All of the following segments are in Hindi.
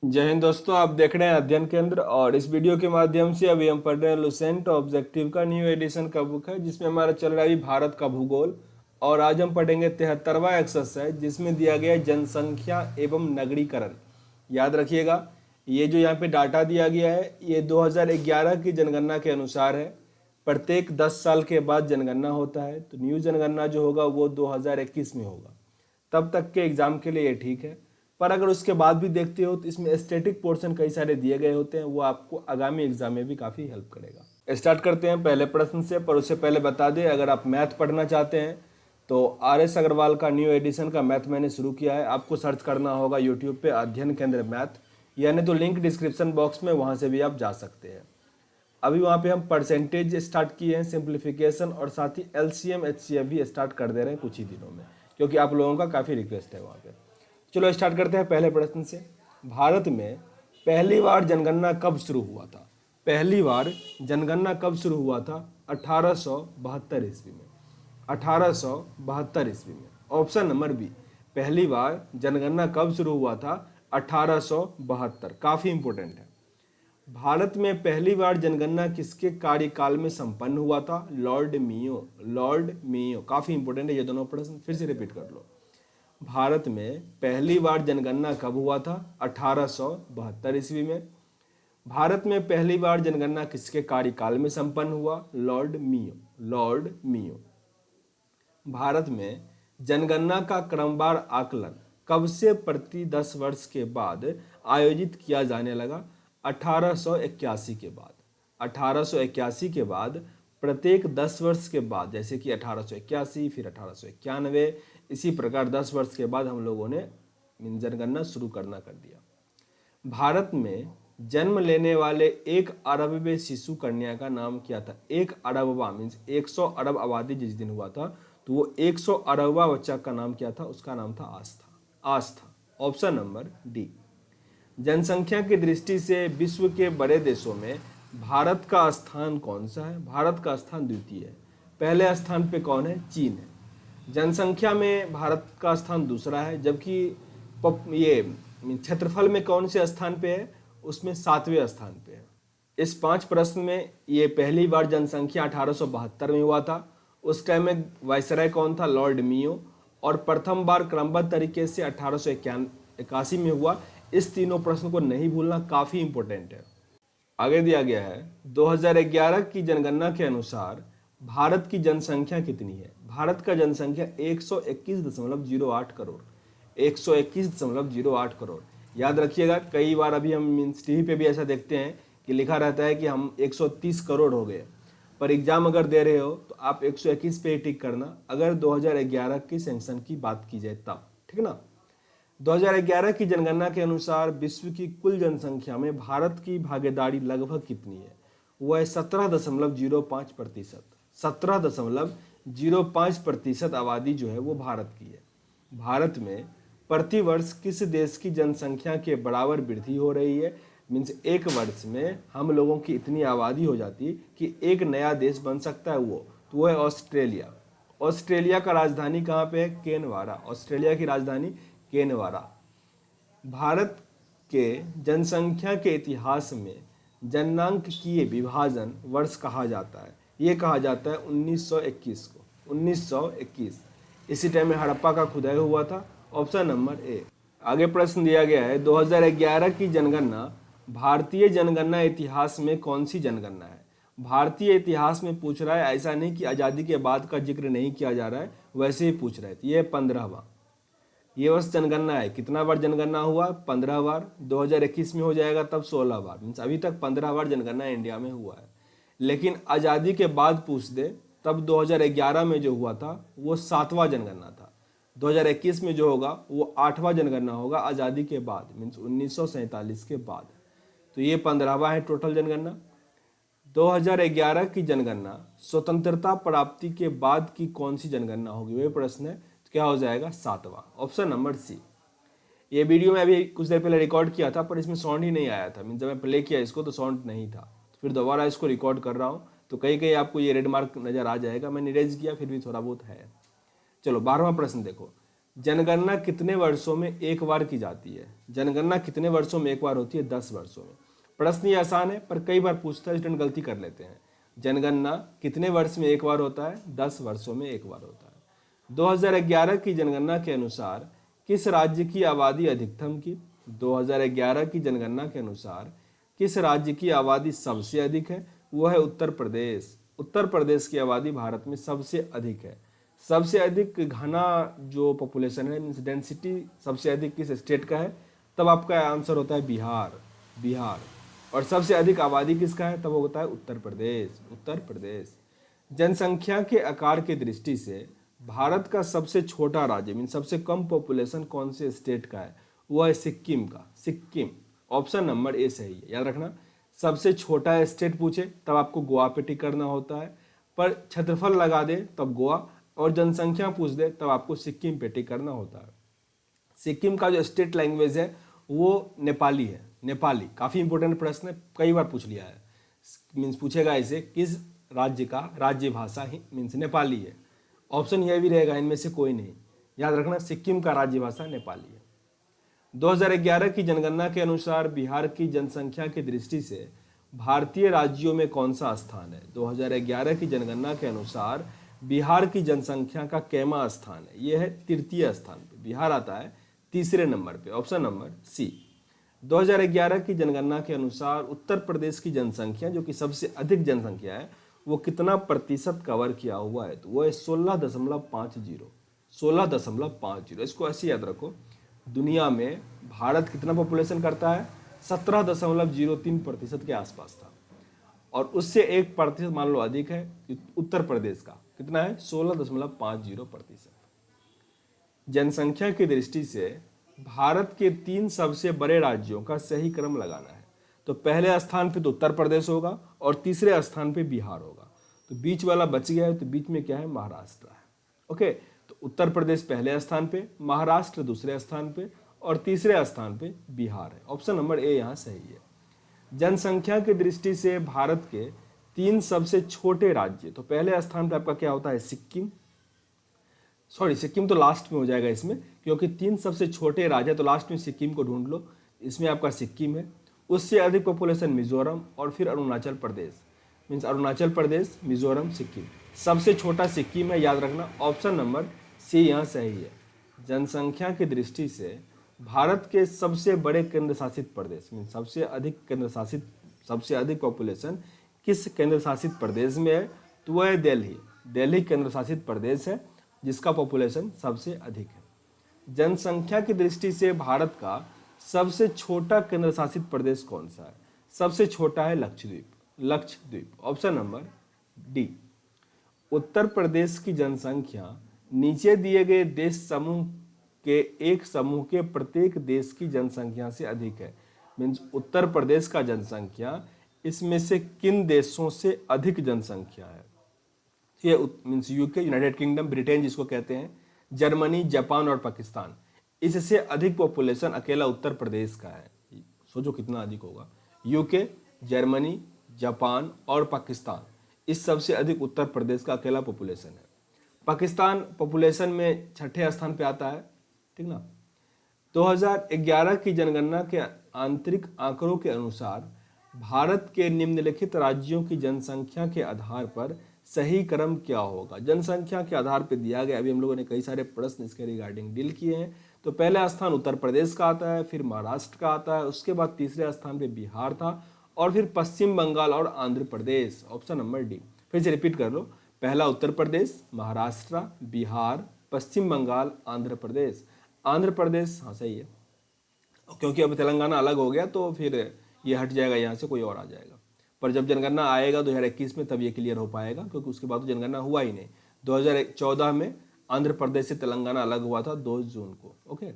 जय हिंद दोस्तों, आप देख रहे हैं अध्ययन केंद्र। और इस वीडियो के माध्यम से अभी हम पढ़ रहे हैं लुसेंट ऑब्जेक्टिव का न्यू एडिशन का बुक है, जिसमें हमारा चल रहा है अभी भारत का भूगोल। और आज हम पढ़ेंगे 73वां एक्सरसाइज, जिसमें दिया गया है जनसंख्या एवं नगरीकरण। याद रखिएगा, ये जो यहाँ पे डाटा दिया गया है ये 2011 की जनगणना के अनुसार है। प्रत्येक 10 साल के बाद जनगणना होता है, तो न्यू जनगणना जो होगा वो 2021 में होगा। तब तक के एग्जाम के लिए ये ठीक है। पर अगर उसके बाद भी देखते हो तो इसमें स्टैटिक पोर्शन कई सारे दिए गए होते हैं, वो आपको आगामी एग्जाम में भी काफ़ी हेल्प करेगा। स्टार्ट करते हैं पहले प्रश्न से। पर उससे पहले बता दें, अगर आप मैथ पढ़ना चाहते हैं तो RS अग्रवाल का न्यू एडिशन का मैथ मैंने शुरू किया है। आपको सर्च करना होगा यूट्यूब पे अध्ययन केंद्र मैथ, यानी तो लिंक डिस्क्रिप्शन बॉक्स में, वहाँ से भी आप जा सकते हैं। अभी वहाँ पे हम परसेंटेज स्टार्ट किए हैं, सिंप्लीफिकेशन और साथ ही LCM HCF भी स्टार्ट कर दे रहे हैं कुछ ही दिनों में, क्योंकि आप लोगों का काफ़ी रिक्वेस्ट है वहाँ पे। चलो स्टार्ट करते हैं पहले प्रश्न से। भारत में पहली बार जनगणना कब शुरू हुआ था? पहली बार जनगणना कब शुरू हुआ था? 1872 ईस्वी में। 1872 ईस्वी में। ऑप्शन नंबर बी, पहली बार जनगणना कब शुरू हुआ था? 1872। काफ़ी इंपॉर्टेंट है। भारत में पहली बार जनगणना किसके कार्यकाल में संपन्न हुआ था? Lord Mayo. लॉर्ड मेयो, काफी इंपॉर्टेंट है ये दोनों प्रश्न, फिर से रिपीट कर लो। भारत में पहली बार जनगणना कब हुआ था? 1872 ईस्वी में। भारत में पहली बार जनगणना किसके कार्यकाल में संपन्न हुआ? Lord Mayo. Lord Mayo. Bharat में जनगणना का क्रमवार आकलन कब से प्रति 10 वर्ष के बाद आयोजित किया जाने लगा? 1881 के बाद। 1881 के बाद प्रत्येक 10 वर्ष के बाद, जैसे कि 1881 फिर 1891, इसी प्रकार 10 वर्ष के बाद हम लोगों ने जनगणना शुरू करना कर दिया। भारत में जन्म लेने वाले 1 अरबवें शिशु कन्या का नाम क्या था? 1 अरबवा मीन्स 100 अरब आबादी जिस दिन हुआ था, तो वो 100 अरबवा बच्चा का नाम क्या था? उसका नाम था Aastha. Aastha. Option number D. जनसंख्या की दृष्टि से विश्व के बड़े देशों में भारत का स्थान कौन सा है? भारत का स्थान द्वितीय है। पहले स्थान पे कौन है? चीन है। जनसंख्या में भारत का स्थान दूसरा है, जबकि ये क्षेत्रफल में कौन से स्थान पे है? उसमें 7वें स्थान पे है। इस 5 प्रश्न में ये पहली बार जनसंख्या 1872 में हुआ था। उस टाइम में वायसराय कौन था? Lord Mayo. और प्रथम बार क्रमबद्ध तरीके से 1881 में हुआ। इस तीनों प्रश्न को नहीं भूलना, काफी इंपॉर्टेंट है। आगे दिया गया है 2011 की जनगणना के अनुसार भारत की जनसंख्या कितनी है? भारत का जनसंख्या 121.08 करोड़। 121.08 करोड़। याद रखिएगा, कई बार अभी हम मीन्स टीवी पे भी ऐसा देखते हैं कि लिखा रहता है कि हम 130 करोड़ हो गए, पर एग्जाम अगर दे रहे हो तो आप 121 पे ही टिक करना, अगर 2011 की सेंसन की बात की जाए तब, ठीक ना। 2011 की जनगणना के अनुसार विश्व की कुल जनसंख्या में भारत की भागीदारी लगभग कितनी है? वह है 17.05%। 17.05% आबादी जो है वो भारत की है। भारत में प्रति वर्ष किस देश की जनसंख्या के बराबर वृद्धि हो रही है? मीन्स एक वर्ष में हम लोगों की इतनी आबादी हो जाती कि एक नया देश बन सकता है, वो है ऑस्ट्रेलिया। ऑस्ट्रेलिया का राजधानी कहाँ पे है? केनवारा। ऑस्ट्रेलिया की राजधानी केनवारा। भारत के जनसंख्या के इतिहास में जननांकीय विभाजन वर्ष कहा जाता है, ये कहा जाता है 1921 को। 1921 इसी टाइम में हड़प्पा का खुदाई हुआ था। Option number A. आगे प्रश्न दिया गया है 2011 की जनगणना भारतीय जनगणना इतिहास में कौन सी जनगणना है? भारतीय इतिहास में पूछ रहा है, ऐसा नहीं कि आज़ादी के बाद का जिक्र नहीं किया जा रहा है, वैसे ही पूछ रहे थे। ये 15वां, ये बस जनगणना है। कितना बार जनगणना हुआ? 15 बार। 2021 में हो जाएगा तब 16 बार। मीन्स अभी तक 15 बार जनगणना इंडिया में हुआ है। लेकिन आज़ादी के बाद पूछ दे तब 2011 में जो हुआ था वो 7वां जनगणना था। 2021 में जो होगा वो 8वां जनगणना होगा आज़ादी के बाद, मीन्स 1947 के बाद। तो ये 15वां है टोटल जनगणना। 2011 की जनगणना स्वतंत्रता प्राप्ति के बाद की कौन सी जनगणना होगी? वही प्रश्न है। तो क्या हो जाएगा? 7वां। Option number C. ये वीडियो में अभी कुछ देर पहले रिकॉर्ड किया था, पर इसमें साउंड ही नहीं आया था। मीन जब मैं प्ले किया इसको तो साउंड नहीं था, तो फिर दोबारा इसको रिकॉर्ड कर रहा हूँ, तो कहीं कहीं आपको ये रेड मार्क नजर आ जाएगा। मैंने इरेज किया, फिर भी थोड़ा बहुत है। चलो 12वां प्रश्न देखो। जनगणना कितने वर्षों में एक बार की जाती है? जनगणना कितने वर्षों में एक बार होती है? 10 वर्षों में। प्रश्न ये आसान है पर कई बार पूछता है, स्टूडेंट गलती कर लेते हैं। जनगणना कितने वर्ष में एक बार होता है? 10 वर्षों में एक बार होता है। 2011 की जनगणना के अनुसार किस राज्य की आबादी अधिकतम की? 2011 की जनगणना के अनुसार किस राज्य की आबादी सबसे अधिक है? वो है उत्तर प्रदेश। उत्तर प्रदेश की आबादी भारत में सबसे अधिक है। सबसे अधिक घना जो पॉपुलेशन है, मीन्स डेंसिटी सबसे अधिक किस स्टेट का है? तब आपका आंसर होता है बिहार। बिहार। और सबसे अधिक आबादी किसका है? तब वो होता है उत्तर प्रदेश। उत्तर प्रदेश। जनसंख्या के आकार की दृष्टि से भारत का सबसे छोटा राज्य, मीन सबसे कम पॉपुलेशन कौन से स्टेट का है? वो है सिक्किम का। सिक्किम। ऑप्शन नंबर ए सही है, याद रखना। सबसे छोटा स्टेट पूछे तब आपको गोवा पे टिक करना होता है, पर क्षेत्रफल लगा दे तब गोवा, और जनसंख्या पूछ दे तब आपको सिक्किम पे टिक करना होता है। सिक्किम का जो स्टेट लैंग्वेज है वो नेपाली है। नेपाली काफ़ी इंपॉर्टेंट प्रश्न है, कई बार पूछ लिया है। मीन्स पूछेगा इसे किस राज्य का राज्य भाषा ही मीन्स नेपाली है। ऑप्शन यह भी रहेगा इनमें से कोई नहीं, याद रखना सिक्किम का राज्य भाषा नेपाली है। 2011 की जनगणना के अनुसार बिहार की जनसंख्या की दृष्टि से भारतीय राज्यों में कौन सा स्थान है? 2011 की जनगणना के अनुसार बिहार की जनसंख्या का कैमा स्थान है? यह है तृतीय स्थान पे, बिहार आता है तीसरे नंबर पे, ऑप्शन नंबर सी। 2011 की जनगणना के अनुसार उत्तर प्रदेश की जनसंख्या, जो कि सबसे अधिक जनसंख्या है, वो कितना प्रतिशत कवर किया हुआ है? तो वो है 16.50। 16.50। इसको ऐसे याद रखो, दुनिया में भारत कितना पॉपुलेशन करता है? 17.03% के आसपास था, और उससे 1% मान लो अधिक है उत्तर प्रदेश का। कितना है? 16.50%। जनसंख्या की दृष्टि से भारत के 3 सबसे बड़े राज्यों का सही क्रम लगाना है। तो पहले स्थान पे तो उत्तर प्रदेश होगा और तीसरे स्थान पे बिहार होगा, तो बीच वाला बच गया है, तो बीच में क्या है? महाराष्ट्र है। ओके, तो उत्तर प्रदेश पहले स्थान पे, महाराष्ट्र दूसरे स्थान पे, और तीसरे स्थान पे बिहार है। ऑप्शन नंबर ए यहाँ सही है। जनसंख्या की दृष्टि से भारत के 3 सबसे छोटे राज्य, तो पहले स्थान पे आपका क्या होता है? सिक्किम। सॉरी, सिक्किम तो लास्ट में हो जाएगा इसमें, क्योंकि 3 सबसे छोटे राज्य, तो लास्ट में सिक्किम को ढूंढ लो। इसमें आपका सिक्किम है। उससे अधिक पॉपुलेशन मिजोरम, और फिर अरुणाचल प्रदेश। मीन्स अरुणाचल प्रदेश, मिजोरम, सिक्किम। सबसे छोटा सिक्किम है, याद रखना। ऑप्शन नंबर सी यहाँ सही है। जनसंख्या की दृष्टि से भारत के सबसे बड़े केंद्र शासित प्रदेश, मीन्स सबसे अधिक केंद्र शासित, सबसे अधिक पॉपुलेशन किस केंद्र शासित प्रदेश में है? तो वह है दिल्ली। दिल्ली केंद्र शासित प्रदेश है जिसका पॉपुलेशन सबसे अधिक है। जनसंख्या की दृष्टि से भारत का सबसे छोटा केंद्र शासित प्रदेश कौन सा है? सबसे छोटा है Lakshadweep. Lakshadweep. Option number D. Uttar Pradesh की जनसंख्या नीचे दिए गए देश समूह के एक समूह के प्रत्येक देश की जनसंख्या से अधिक है। मीन्स उत्तर प्रदेश का जनसंख्या इसमें से किन देशों से अधिक जनसंख्या है? ये means UK, United kingdom, Britain जिसको कहते हैं, जर्मनी, जापान और पाकिस्तान। इससे अधिक पॉपुलेशन अकेला उत्तर प्रदेश का है। सोचो कितना अधिक होगा। यूके, जर्मनी, जापान और पाकिस्तान, इस सबसे अधिक उत्तर प्रदेश का अकेला पॉपुलेशन है। पाकिस्तान पॉपुलेशन में 6ठे स्थान पे आता है, ठीक ना। 2011 की जनगणना के आंतरिक आंकड़ों के अनुसार भारत के निम्नलिखित राज्यों की जनसंख्या के आधार पर सही क्रम क्या होगा? जनसंख्या के आधार पर दिया गया। अभी हम लोगों ने कई सारे प्रश्न इसके रिगार्डिंग डील किए हैं। तो पहला स्थान उत्तर प्रदेश का आता है, फिर महाराष्ट्र का आता है, उसके बाद तीसरे स्थान पे बिहार था, और फिर पश्चिम बंगाल और Andhra Pradesh. Option number D. फिर से रिपीट कर लो, पहला उत्तर प्रदेश, महाराष्ट्र, बिहार, पश्चिम बंगाल, आंध्र प्रदेश। आंध्र प्रदेश हाँ सही है, क्योंकि अब तेलंगाना अलग हो गया तो फिर ये हट जाएगा, यहाँ से कोई और आ जाएगा। पर जब जनगणना आएगा 2021 में तब ये क्लियर हो पाएगा, क्योंकि उसके बाद तो जनगणना हुआ ही नहीं। 2014 में आंध्र प्रदेश से तेलंगाना अलग हुआ था 2 जून को। ओके,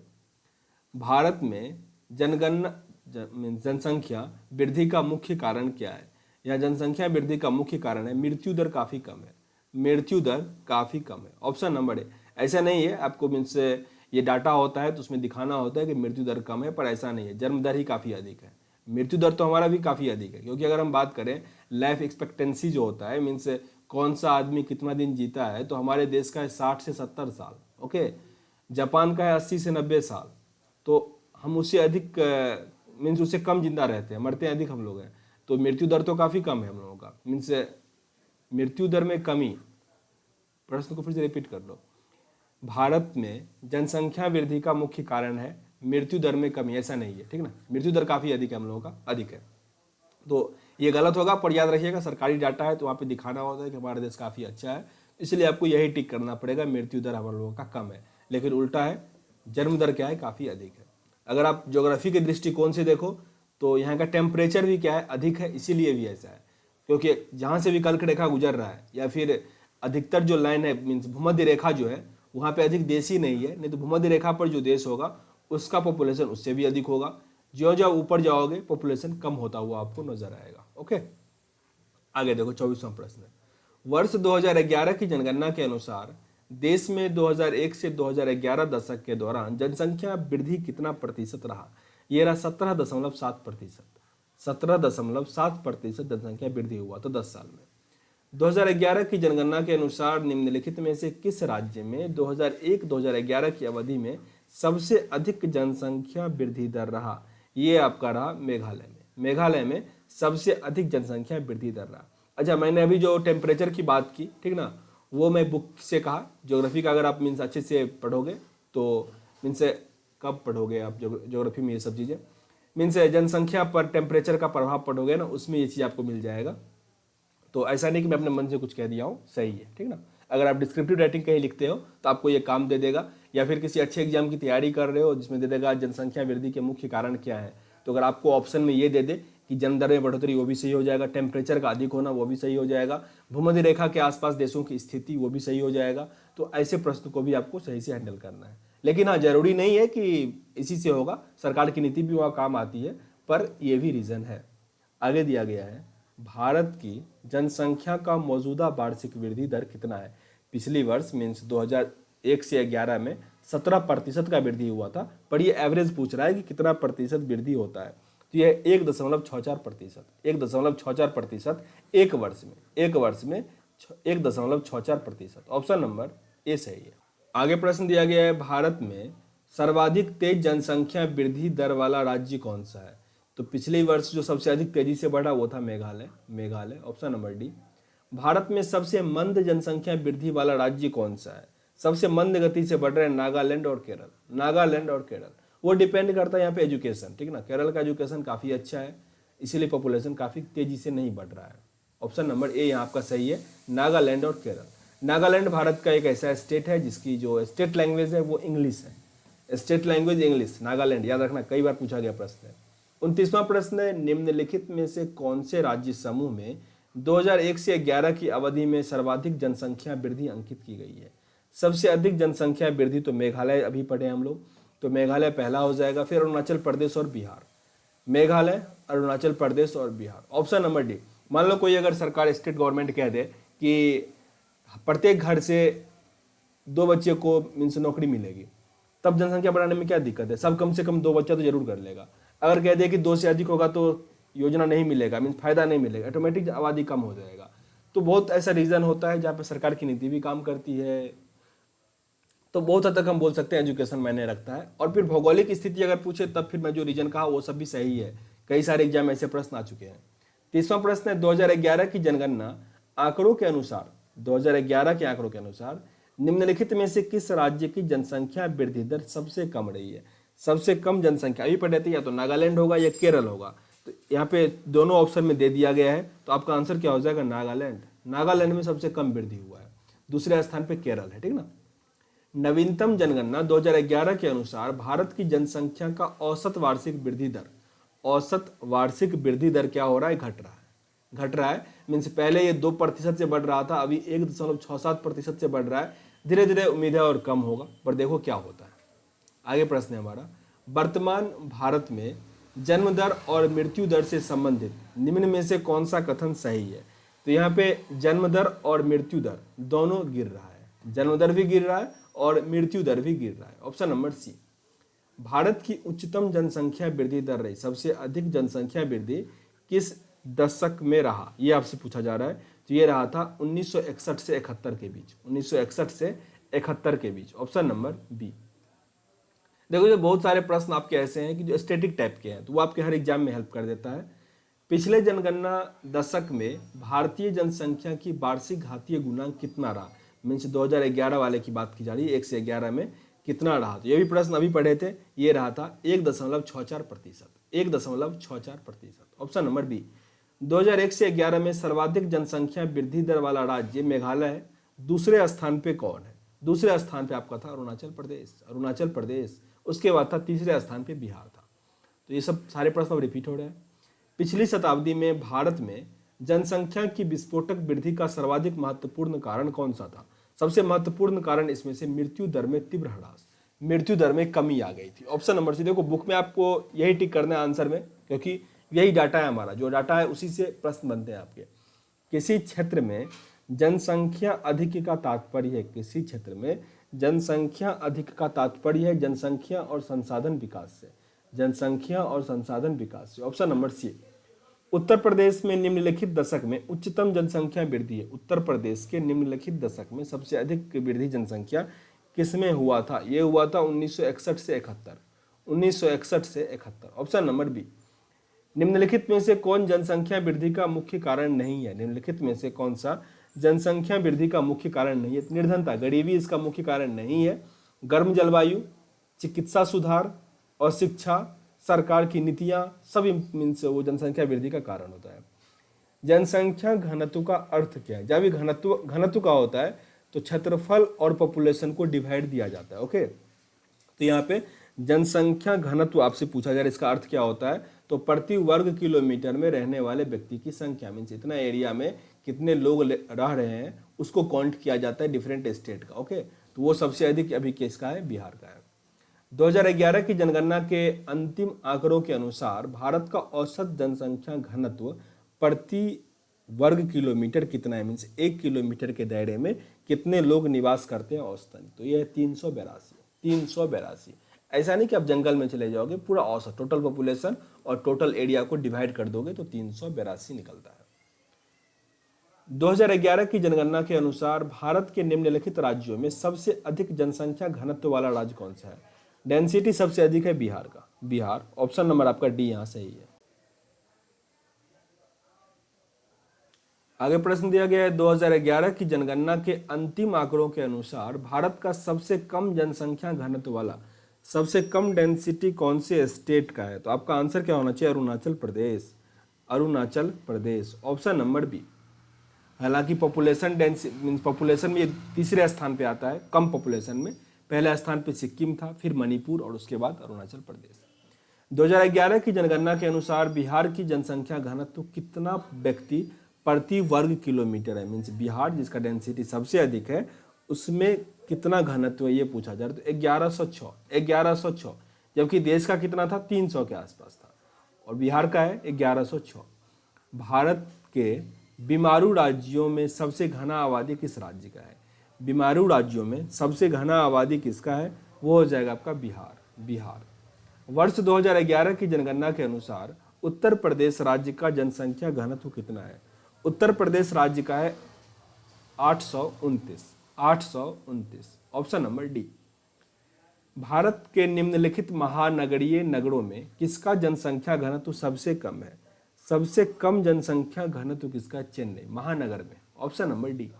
भारत में जनसंख्या वृद्धि का मुख्य कारण क्या है? या जनसंख्या वृद्धि का मुख्य कारण है मृत्यु दर काफ़ी कम है। मृत्यु दर काफ़ी कम है। Option number A. ऐसा नहीं है आपको मीन्स ये डाटा होता है तो उसमें दिखाना होता है कि मृत्यु दर कम है, पर ऐसा नहीं है। जन्म दर ही काफ़ी अधिक है। मृत्यु दर तो हमारा भी काफ़ी अधिक है, क्योंकि अगर हम बात करें लाइफ एक्सपेक्टेंसी जो होता है, मीन्स कौन सा आदमी कितना दिन जीता है, तो हमारे देश का है 60 से 70 साल। ओके, जापान का है 80 से 90 साल, तो हम उससे अधिक मीन्स उससे कम जिंदा रहते हैं, मरते हैं अधिक हम लोग हैं। तो मृत्यु दर तो काफ़ी कम है हम लोगों का, मीन्स मृत्यु दर में कमी। प्रश्न को फिर से रिपीट कर लो। भारत में जनसंख्या वृद्धि का मुख्य कारण है मृत्यु दर में कमी, ऐसा नहीं है, ठीक ना। मृत्यु दर काफ़ी अधिक है हम लोगों का, अधिक है। तो ये गलत होगा, पर याद रखिएगा सरकारी डाटा है तो वहाँ पे दिखाना होता है कि हमारा देश काफ़ी अच्छा है, इसलिए आपको यही टिक करना पड़ेगा, मृत्यु दर हम लोगों का कम है। लेकिन उल्टा है, जन्म दर क्या है, काफ़ी अधिक है। अगर आप ज्योग्राफी के दृष्टिकोण से देखो तो यहाँ का टेम्परेचर भी क्या है, अधिक है, इसीलिए भी ऐसा है। क्योंकि जहाँ से भी कर्क रेखा गुजर रहा है या फिर अधिकतर जो लाइन है मीन्स भूमध्य रेखा जो है, वहाँ पे अधिक देश ही नहीं है, नहीं तो भूमध्य रेखा पर जो देश होगा उसका पॉपुलेशन उससे भी अधिक होगा। जो जो ऊपर जाओगे पॉपुलेशन कम होता हुआ आपको नजर आएगा। ओके, आगे देखो 24वां प्रश्न। वर्ष 2011 की जनगणना के अनुसार देश में 2001 से 2011 दशक के दौरान जनसंख्या वृद्धि कितना प्रतिशत रहा? ये रहा 17.7%। 17.7% जनसंख्या वृद्धि हुआ तो 10 साल में। 2011 की जनगणना के अनुसार निम्नलिखित में से किस राज्य में 2001-2011 की अवधि में सबसे अधिक जनसंख्या वृद्धि दर रहा? ये आपका रहा मेघालय में। मेघालय में सबसे अधिक जनसंख्या वृद्धि दर रहा। अच्छा, मैंने अभी जो टेम्परेचर की बात की, ठीक ना, वो मैं बुक से कहा। ज्योग्राफी का अगर आप मीन्स अच्छे से पढ़ोगे तो मीन्स कब पढ़ोगे आप ज्योग्राफी में ये सब चीज़ें, मीन्स जनसंख्या पर टेम्परेचर का प्रभाव पढ़ोगे ना, उसमें ये चीज़ आपको मिल जाएगा। तो ऐसा नहीं कि मैं अपने मन से कुछ कह दिया हूँ, सही है, ठीक ना। अगर आप डिस्क्रिप्टिव राइटिंग कहीं लिखते हो तो आपको ये काम दे देगा, या फिर किसी अच्छे एग्जाम की तैयारी कर रहे हो जिसमें दे देगा जनसंख्या वृद्धि के मुख्य कारण क्या है, तो अगर आपको ऑप्शन में ये दे दे कि जन्म दर में बढ़ोतरी, वो भी सही हो जाएगा, टेम्परेचर का अधिक होना वो भी सही हो जाएगा, भूमध्य रेखा के आसपास देशों की स्थिति वो भी सही हो जाएगा। तो ऐसे प्रश्न को भी आपको सही से हैंडल करना है। लेकिन हाँ, जरूरी नहीं है कि इसी से होगा, सरकार की नीति भी वहाँ काम आती है, पर यह भी रीजन है। आगे दिया गया है, भारत की जनसंख्या का मौजूदा वार्षिक वृद्धि दर कितना है? पिछली वर्ष मीन्स 2001 से 11 में 17% का वृद्धि हुआ था, पर ये एवरेज पूछ रहा है कि कितना प्रतिशत वृद्धि होता है। तो यह 1.64%, 1.64% एक वर्ष में, 1.64%। ऑप्शन नंबर ए सही है। आगे प्रश्न दिया गया है, भारत में सर्वाधिक तेज जनसंख्या वृद्धि दर वाला राज्य कौन सा है? तो पिछले वर्ष जो सबसे अधिक तेजी से बढ़ा वो था Meghalaya. Option number D. Bharat में सबसे मंद जनसंख्या वृद्धि वाला राज्य कौन सा है? सबसे मंद गति से बढ़ रहे हैं नागालैंड और केरल। वो डिपेंड करता है यहाँ पे एजुकेशन, ठीक ना। केरल का एजुकेशन काफ़ी अच्छा है, इसीलिए पॉपुलेशन काफ़ी तेजी से नहीं बढ़ रहा है। ऑप्शन नंबर ए यहाँ आपका सही है, नागालैंड और केरल। नागालैंड भारत का एक ऐसा स्टेट है जिसकी जो स्टेट लैंग्वेज है वो इंग्लिश है। स्टेट लैंग्वेज इंग्लिश, नागालैंड, याद रखना, कई बार पूछा गया प्रश्न है। 29वां प्रश्न है, निम्नलिखित में से कौन से राज्य समूह में 2001 से 11 की अवधि में सर्वाधिक जनसंख्या वृद्धि अंकित की गई है? सबसे अधिक जनसंख्या वृद्धि तो मेघालय, अभी पढ़े हम लोग, तो मेघालय पहला हो जाएगा, फिर अरुणाचल प्रदेश और बिहार। मेघालय, अरुणाचल प्रदेश और बिहार। Option number D. मान लो कोई अगर सरकार, स्टेट गवर्नमेंट कह दे कि प्रत्येक घर से 2 बच्चे को मीन्स नौकरी मिलेगी, तब जनसंख्या बढ़ाने में क्या दिक्कत है? सब कम से कम 2 बच्चा तो जरूर कर लेगा। अगर कह दे कि 2 से अधिक होगा तो योजना नहीं मिलेगा, मीन्स फायदा नहीं मिलेगा, ऑटोमेटिक आबादी कम हो जाएगा। तो बहुत ऐसा रीजन होता है जहाँ पे सरकार की नीति भी काम करती है। तो बहुत हद तक हम बोल सकते हैं एजुकेशन मायने रखता है। और फिर भौगोलिक स्थिति अगर पूछे तब फिर मैं जो रीजन कहा वो सब भी सही है, कई सारे एग्जाम ऐसे प्रश्न आ चुके हैं। 30वां प्रश्न है, 2011 की जनगणना आंकड़ों के अनुसार, 2011 के आंकड़ों के अनुसार निम्नलिखित में से किस राज्य की जनसंख्या वृद्धि दर सबसे कम रही है? सबसे कम जनसंख्या अभी पढ़े थे, या तो नागालैंड होगा या केरल होगा। तो यहाँ पे दोनों ऑप्शन में दे दिया गया है, तो आपका आंसर क्या हो जाएगा? नागालैंड में सबसे कम वृद्धि हुआ है। दूसरे स्थान पे केरल है, ठीक ना। नवीनतम जनगणना 2011 के अनुसार भारत की जनसंख्या का औसत वार्षिक वृद्धि दर क्या हो रहा है? घट रहा है। मीन्स पहले ये 2% से बढ़ रहा था, अभी 1.67% से बढ़ रहा है। धीरे धीरे उम्मीद है और कम होगा, पर देखो क्या होता है। आगे प्रश्न है हमारा, वर्तमान भारत में जन्म दर और मृत्यु दर से संबंधित निम्न में से कौन सा कथन सही है? तो यहाँ पे जन्म दर और मृत्यु दर दोनों गिर रहा है, जन्म दर भी गिर रहा है और मृत्यु दर भी गिर रहा है। ऑप्शन नंबर सी। भारत की उच्चतम जनसंख्या वृद्धि दर रही, सबसे अधिक जनसंख्या वृद्धि किस दशक में रहा? ये आपसे पूछा जा रहा है। तो ये रहा था 1961 से 71 के बीच, 1961 से 71 के बीच। Option number B. देखो जो बहुत सारे प्रश्न आपके ऐसे हैं कि जो स्टैटिक टाइप के हैं, तो वो आपके हर एग्जाम में हेल्प कर देता है। पिछले जनगणना दशक में भारतीय जनसंख्या की वार्षिक घातीय गुणांक कितना रहा, मीन्स 2011 वाले की बात की जा रही है, 1 से 11 में कितना रहा। तो ये भी प्रश्न अभी पढ़े थे, ये रहा था 1.64%, 1.64%। Option number B. 2001 से 11 में सर्वाधिक जनसंख्या वृद्धि दर वाला राज्य मेघालय है। दूसरे स्थान पे कौन है? दूसरे स्थान पे आपका था अरुणाचल प्रदेश, अरुणाचल प्रदेश। उसके बाद था तीसरे स्थान पे बिहार था। तो ये सब सारे प्रश्न अब रिपीट हो रहे हैं। पिछली शताब्दी में भारत में जनसंख्या की विस्फोटक वृद्धि का सर्वाधिक महत्वपूर्ण कारण कौन सा था? सबसे महत्वपूर्ण कारण इसमें से मृत्यु दर में तीव्र ह्रास, मृत्यु दर में कमी आ गई थी। Option number C. देखो बुक में आपको यही टिक करना है आंसर में, क्योंकि यही डाटा है हमारा, जो डाटा है उसी से प्रश्न बनते हैं आपके। किसी क्षेत्र में जनसंख्या अधिक का तात्पर्य है, किसी क्षेत्र में जनसंख्या अधिक का तात्पर्य है जनसंख्या और संसाधन विकास से, जनसंख्या और संसाधन विकास से। ऑप्शन नंबर सी। उत्तर प्रदेश में निम्नलिखित दशक में उच्चतम जनसंख्या वृद्धि है। उत्तर प्रदेश के निम्नलिखित दशक में सबसे अधिक वृद्धि जनसंख्या किसमें हुआ था? ये हुआ था 1961 से 71, 1961 से 71। Option number B. निम्नलिखित में से कौन जनसंख्या वृद्धि का मुख्य कारण नहीं है? निम्नलिखित में से कौन सा जनसंख्या वृद्धि का मुख्य कारण नहीं है? निर्धनता, गरीबी इसका मुख्य कारण नहीं है। गर्म जलवायु, चिकित्सा सुधार और शिक्षा, सरकार की नीतियां, सभी मीन्स वो जनसंख्या वृद्धि का कारण होता है। जनसंख्या घनत्व का अर्थ क्या है? जब भी घनत्व का होता है तो क्षेत्रफल और पॉपुलेशन को डिवाइड दिया जाता है। ओके, तो यहाँ पे जनसंख्या घनत्व आपसे पूछा जा रहा है, इसका अर्थ क्या होता है? तो प्रति वर्ग किलोमीटर में रहने वाले व्यक्ति की संख्या, मीन्स इतना एरिया में कितने लोग रह रहे हैं उसको काउंट किया जाता है डिफरेंट स्टेट का। ओके, तो वो सबसे अधिक अभी किसका है? बिहार का है। 2011 की जनगणना के अंतिम आंकड़ों के अनुसार भारत का औसत जनसंख्या घनत्व प्रति वर्ग किलोमीटर कितना है? मीन्स 1 किलोमीटर के दायरे में कितने लोग निवास करते हैं औसतन? तो यह है 382, 382। ऐसा नहीं कि आप जंगल में चले जाओगे, पूरा औसत टोटल पॉपुलेशन और टोटल एरिया को डिवाइड कर दोगे तो 382 निकलता है। 2011 की जनगणना के अनुसार भारत के निम्नलिखित राज्यों में सबसे अधिक जनसंख्या घनत्व वाला राज्य कौन सा है? डेंसिटी सबसे अधिक है बिहार का, बिहार। ऑप्शन नंबर आपका डी यहां सही है। आगे प्रश्न दिया गया है 2011 की जनगणना के अंतिम आंकड़ों के अनुसार भारत का सबसे कम जनसंख्या घनत्व वाला, सबसे कम डेंसिटी कौन से स्टेट का है? तो आपका आंसर क्या होना चाहिए? Arunachal Pradesh, Arunachal Pradesh. Option number B. हालांकि पॉपुलेशन मीन्स पॉपुलेशन में ये तीसरे स्थान पे आता है, कम पॉपुलेशन में। पहले स्थान पे सिक्किम था, फिर मणिपुर और उसके बाद अरुणाचल प्रदेश। 2011 की जनगणना के अनुसार बिहार की जनसंख्या घनत्व कितना व्यक्ति प्रति वर्ग किलोमीटर है? मीन्स बिहार जिसका डेंसिटी सबसे अधिक है उसमें कितना घनत्व है ये पूछा जा रहा है। तो 1106, 1106, जबकि देश का कितना था? 300 के आसपास था, और बिहार का है 1106। भारत के बीमारू राज्यों में सबसे घना आबादी किस राज्य का है? बीमारू राज्यों में सबसे घना आबादी किसका है? वो हो जाएगा आपका बिहार, बिहार। वर्ष 2011 की जनगणना के अनुसार उत्तर प्रदेश राज्य का जनसंख्या घनत्व कितना है? उत्तर प्रदेश राज्य का है 829, 829। Option number D. भारत के निम्नलिखित महानगरीय नगरों में किसका जनसंख्या घनत्व सबसे कम है? सबसे कम जनसंख्या घनत्व किसका? चेन्नई महानगर में। Option number D.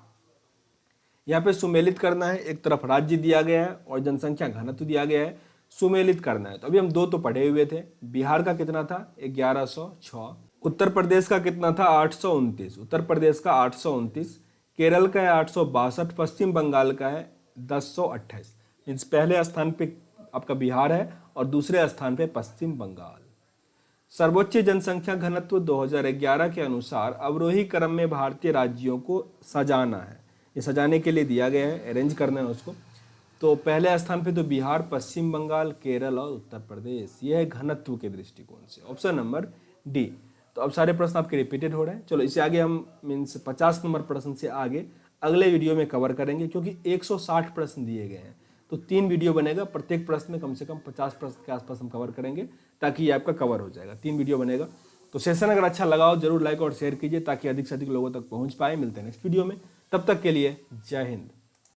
यहाँ पे सुमेलित करना है, एक तरफ राज्य दिया गया है और जनसंख्या घनत्व दिया गया है, सुमेलित करना है। तो अभी हम दो तो पढ़े हुए थे। बिहार का कितना था? 1106। उत्तर प्रदेश का कितना था? 829। उत्तर प्रदेश का 829। केरल का है 862। पश्चिम बंगाल का है 1028। मीन्स पहले स्थान पे आपका बिहार है और दूसरे स्थान पे पश्चिम बंगाल। सर्वोच्च जनसंख्या घनत्व 2011 के अनुसार अवरोही क्रम में भारतीय राज्यों को सजाना है, ये सजाने के लिए दिया गया है, अरेंज करना है उसको। तो पहले स्थान पे तो बिहार, पश्चिम बंगाल, केरल और उत्तर प्रदेश, ये है घनत्व के दृष्टिकोण से। Option number D. तो अब सारे प्रश्न आपके रिपीटेड हो रहे हैं। चलो इसे आगे हम मीन्स 50 नंबर प्रश्न से आगे अगले वीडियो में कवर करेंगे, क्योंकि 160 प्रश्न दिए गए हैं तो 3 वीडियो बनेगा, प्रत्येक प्रश्न में कम से कम 50 प्रश्न के आसपास हम कवर करेंगे, ताकि ये आपका कवर हो जाएगा। 3 वीडियो बनेगा। तो सेशन अगर अच्छा लगा हो जरूर लाइक और शेयर कीजिए, ताकि अधिक से अधिक लोगों तक पहुंच पाए। मिलते हैं नेक्स्ट वीडियो में, तब तक के लिए जय हिंद।